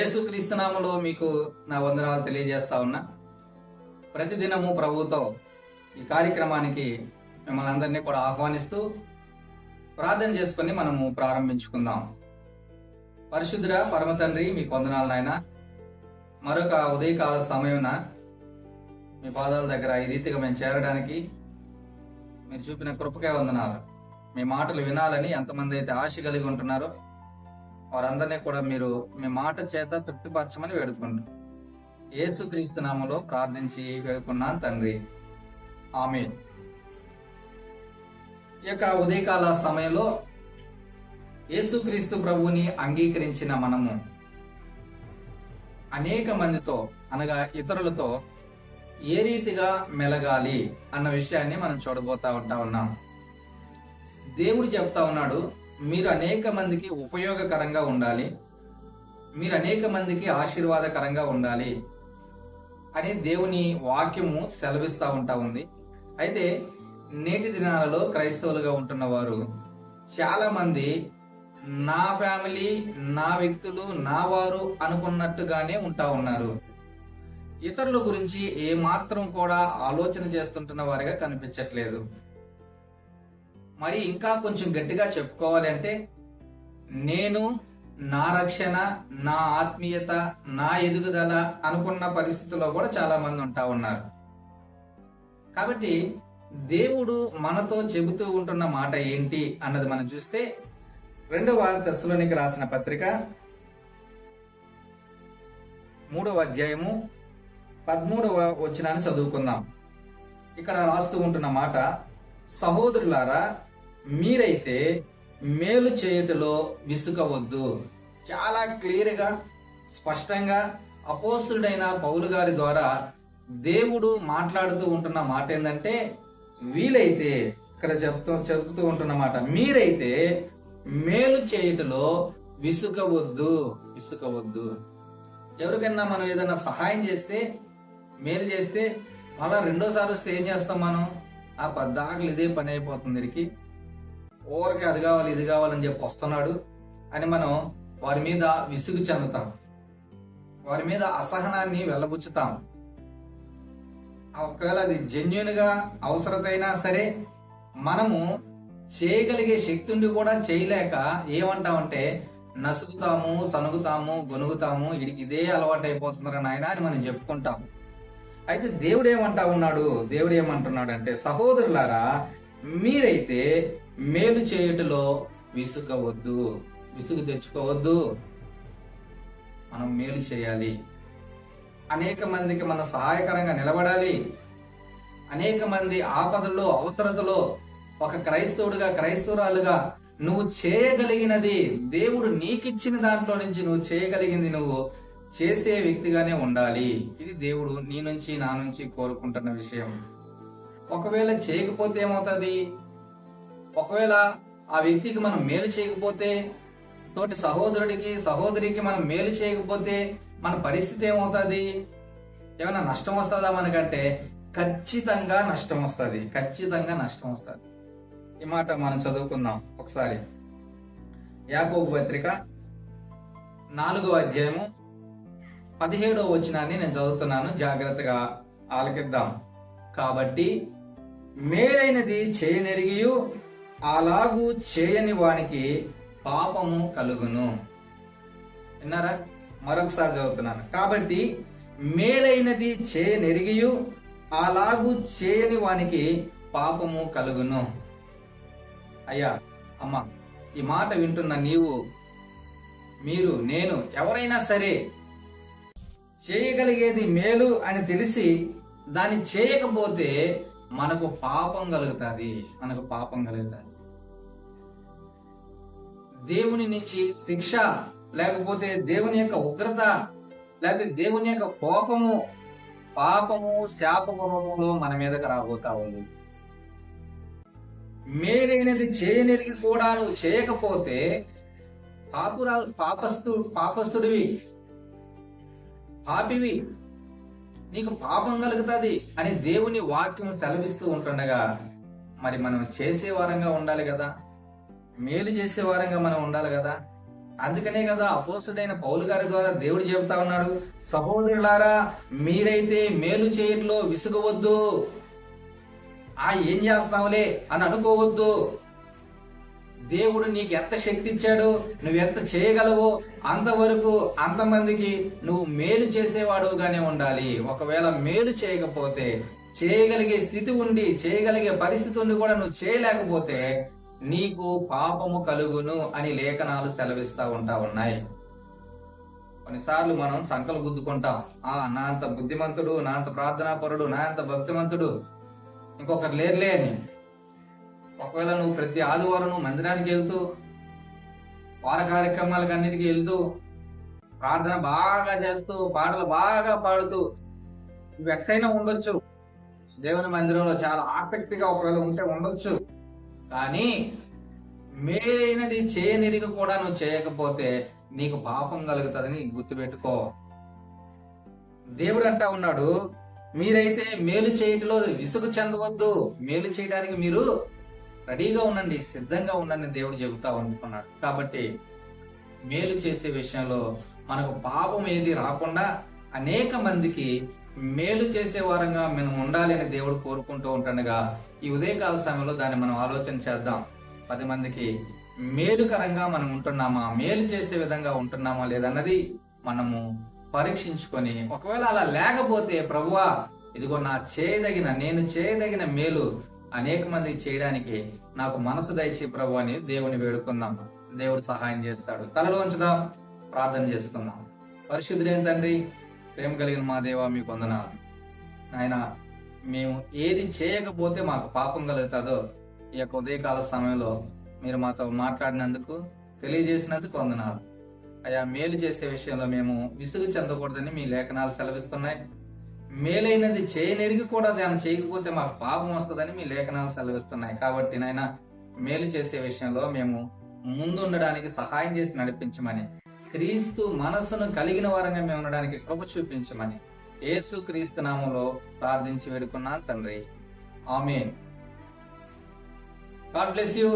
యేసుక్రీస్తు నామములో మీకు నా వందనాలు తెలియజేస్తా ఉన్నా. ప్రతిదినము ప్రభువుతో ఈ కార్యక్రమానికి మిమ్మల్ని అందరినీ కూడా ఆహ్వానిస్తూ ప్రార్థన చేసుకుని మనము ప్రారంభించుకుందాం. పరిశుద్ధుడా పరమ తండ్రి, మీకు వందనాలు నాయన. మరొక ఉదయకాల సమయమున మీ పాదాల దగ్గర ఈ రీతిగా మేము చేరడానికి మీరు చూపిన కృపకే వందనాలు. మీ మాటలు వినాలని ఎంతమంది అయితే ఆశ కలిగి ఉంటున్నారో వారందరినీ కూడా మీరు మీ మాట చేత తృప్తిపరచమని వేడుకుంటున్నాం. యేసుక్రీస్తు నామములో ప్రార్థించి వేడుకున్నాను తండ్రి, ఆమేన్. ఈ యొక్క ఉదయకాల సమయంలో యేసుక్రీస్తు ప్రభువుని అంగీకరించిన మనము అనేక మందితో అనగా ఇతరులతో ఏ రీతిగా మెలగాలి అన్న విషయాన్ని మనం చూడబోతా ఉన్నాం. దేవుడు చెప్తా ఉన్నాడు, మీరు అనేక మందికి ఉపయోగకరంగా ఉండాలి, మీరు అనేక మందికి ఆశీర్వాదకరంగా ఉండాలి అని దేవుని వాక్యము సెలవిస్తా ఉంది. అయితే నేటి దినాలలో క్రైస్తవులుగా ఉంటున్న వారు చాలా మంది నా ఫ్యామిలీ, నా వ్యక్తులు, నా వారు అనుకున్నట్టుగానే ఉంటా ఉన్నారు. ఇతరుల గురించి ఏ మాత్రం కూడా ఆలోచన చేస్తుంటున్న వారిగా కనిపించట్లేదు. మరి ఇంకా కొంచెం గట్టిగా చెప్పుకోవాలి అంటే, నేను, నా రక్షణ, నా ఆత్మీయత, నా ఎదుగుదల అనుకున్న పరిస్థితుల్లో కూడా చాలా మంది ఉంటా ఉన్నారు. కాబట్టి దేవుడు మనతో చెబుతూ ఉంటున్న మాట ఏంటి అన్నది మనం చూస్తే 2వ తెస్సలోనికీ రాసిన పత్రిక 3వ అధ్యాయము 13వ వచనాన్ని చదువుకుందాం. ఇక్కడ రాస్తూ ఉంటున్న మాట, సహోదరులారా, మీరైతే మేలు చేయుటలో విసుగవద్దు. చాలా క్లియర్ గా స్పష్టంగా అపోస్తుడైన పౌలు గారి ద్వారా దేవుడు మాట్లాడుతూ ఉంటున్న మాట ఏంటంటే, వీలైతే ఇక్కడ చెబుతూ ఉంటున్న మాట, మీరైతే మేలు చేయుటలో విసుగవద్దు. ఎవరికైనా మనం ఏదైనా సహాయం చేస్తే, మేలు చేస్తే మళ్ళా రెండోసారి వస్తే ఏం చేస్తాం మనం? ఆ పద్దాకలు ఇదే పని అయిపోతుంది, వీరికి ఊరికి అది కావాలి ఇది కావాలని చెప్పి వస్తున్నాడు అని మనం వారి మీద విసుగు చెందుతాం, వారి మీద అసహనాన్ని వెళ్ళబుచ్చుతాం. ఒకవేళ అది జెన్యున్ గా అవసరతైనా సరే మనము చేయగలిగే శక్తి ఉండి కూడా చేయలేక ఏమంటామంటే నసుగుతాము, సనుగుతాము, గొనుగుతాము, ఇదే అలవాటు అయిపోతున్నారు నాయన అని మనం చెప్పుకుంటాం. అయితే దేవుడు ఏమంటున్నాడు అంటే, సహోదరులారా, మీరైతే మేలు చేయుటలో విసుగు తెచ్చుకోవద్దు. మనం మేలు చేయాలి, అనేక మందికి మనం సహాయకరంగా నిలబడాలి. అనేక మంది ఆపదల్లో, అవసరతలో ఒక క్రైస్తవుడిగా, క్రైస్తవురాలుగా నువ్వు చేయగలిగినది, దేవుడు నీకిచ్చిన దాంట్లో నుంచి నువ్వు చేయగలిగింది నువ్వు చేసే వ్యక్తిగానే ఉండాలి. ఇది దేవుడు నీ నుంచి, నా నుంచి కోరుకుంటున్న విషయం. ఒకవేళ చేయకపోతే ఏమవుతుంది? ఒకవేళ ఆ వ్యక్తికి మనం మేలు చేయకపోతే, తోటి సహోదరుడికి, సహోదరికి మనం మేలు చేయకపోతే మన పరిస్థితి ఏమవుతుంది? ఏమైనా నష్టం వస్తుందా మనకంటే? ఖచ్చితంగా నష్టం వస్తుంది. ఈ మాట మనం చదువుకుందాం ఒకసారి. యాకోబు పత్రిక 4వ అధ్యాయము 17వ వచనాన్ని నేను చదువుతున్నాను, జాగ్రత్తగా ఆలకిద్దాం. కాబట్టి మేలైనది చేయనెరిగియు అలాగూ చేయని వానికి పాపము కలుగును. విన్నారా? మరొకసారి చదువుతున్నాను. కాబట్టి మేలైనది చేయనెరిగియు అలాగూ చేయని వానికి పాపము కలుగును. అయ్యా, అమ్మ, ఈ మాట వింటున్న నీవు, మీరు, నేను, ఎవరైనా సరే చేయగలిగేది మేలు అని తెలిసి దాన్ని చేయకపోతే మనకు పాపం కలుగుతుంది. దేవుని నుంచి శిక్ష, లేకపోతే దేవుని యొక్క ఉగ్రత, లేకపోతే దేవుని యొక్క కోపము, పాపము, శాపములో మన మీదకి రాబోతా ఉంది. మేలైనది చేయనెరిగి కూడా నువ్వు చేయకపోతే పాపస్తుడివి, పాపివి, నీకు పాపం కలుగుతుంది అని దేవుని వాక్యం సెలవిస్తూ ఉంటుండగా మరి మనం చేసే వారంగా ఉండాలి కదా, మేలు చేసే వారంగా మనం ఉండాలి కదా. అందుకనే కదా అపోస్తుడైన పౌలు గారి ద్వారా దేవుడు చెబుతా ఉన్నాడు, సహోదరులారా మీరైతే మేలు చేయట్లో విసుగవద్దు. ఏం చేస్తావులే అని అనుకోవద్దు. దేవుడు నీకు ఎంత శక్తి ఇచ్చాడు, నువ్వెంత చేయగలవో అంతవరకు అంతమందికి నువ్వు మేలు చేసేవాడుగానే ఉండాలి. ఒకవేళ మేలు చేయకపోతే, చేయగలిగే స్థితి ఉండి చేయగలిగే పరిస్థితి ఉండి కూడా నువ్వు చేయలేకపోతే నీకు పాపము కలుగును అని లేఖనాలు సెలవిస్తా ఉన్నాయి. కొన్నిసార్లు మనం సంకలు గుద్దుకుంటాం, నా అంత బుద్ధిమంతుడు, నా అంత ప్రార్థనాపరుడు, నా అంత భక్తిమంతుడు ఇంకొకరు లేరులే అని. ఒకవేళ నువ్వు ప్రతి ఆదివారం నువ్వు మందిరానికి వెళ్తూ, వార కార్యక్రమాలకు అన్నిటికీ వెళ్తూ, ప్రార్థన బాగా చేస్తూ, పాటలు బాగా పాడుతూ నువ్వు ఎక్కడైనా ఉండొచ్చు, దేవుని మందిరంలో చాలా ఆసక్తిగా ఒకవేళ ఉంటే ఉండొచ్చు. కానీ మేలైనది చేయనిరిగి కూడా నువ్వు చేయకపోతే నీకు పాపం కలుగుతుందని గుర్తుపెట్టుకో. దేవుడు అంటా ఉన్నాడు, మీరైతే మేలు చేయటంలో విసుగు చెందవద్దు. మేలు చేయడానికి మీరు రెడీగా ఉండండి, సిద్ధంగా ఉండండి దేవుడు చెబుతా ఉంటున్నాడు. కాబట్టి మేలు చేసే విషయంలో మనకు పాపం ఏది రాకుండా అనేక మందికి మేలు చేసే వారంగా మనం ఉండాలి అని దేవుడు కోరుకుంటూ ఉంటుండగా ఈ ఉదయకాల సమయంలో దాన్ని మనం ఆలోచన చేద్దాం. 10 మందికి మేలుకరంగా మనం ఉంటున్నామా, మేలు చేసే విధంగా ఉంటున్నామా లేదన్నది మనము పరీక్షించుకొని, ఒకవేళ అలా లేకపోతే ప్రభువా ఇదిగో నేను చేయదగిన మేలు అనేక మంది చేయడానికి నాకు మనసు దయచే ప్రభు అని దేవుని వేడుకుందాం. దేవుడు సహాయం చేస్తాడు. తలలో ఉంచుదాం, ప్రార్థన చేసుకుందాం. పరిశుద్ధులైన తండ్రి, ప్రేమ కలిగిన మా దేవా మీకు వందనాలు. ఆయన మేము ఏది చేయకపోతే మాకు పాపం కలుగుతుందో ఈ యొక్క ఉదయకాల సమయంలో మీరు మాతో మాట్లాడినందుకు, తెలియజేసినందుకు వందనాలు. అయ్యా, మేలు చేసే విషయంలో మేము విసుగు చెందకూడదని మీ లేఖనాలు సెలవిస్తున్నాయి. మేలైనది చేయనెరిగి కూడా దాన్ని చేయకపోతే మాకు పాపం వస్తుందని మీ లేఖనాలు సెలవిస్తున్నాయి. కాబట్టి నాయన మేలు చేసే విషయంలో మేము ముందుండడానికి సహాయం చేసి నడిపించమని, క్రీస్తు మనస్సును కలిగిన వారంగా మేము ఉండడానికి కృప చూపించమని యేసు క్రీస్తు నామములో ప్రార్థించి వేడుకున్నాను తండ్రి. ఆమేన్. God bless you.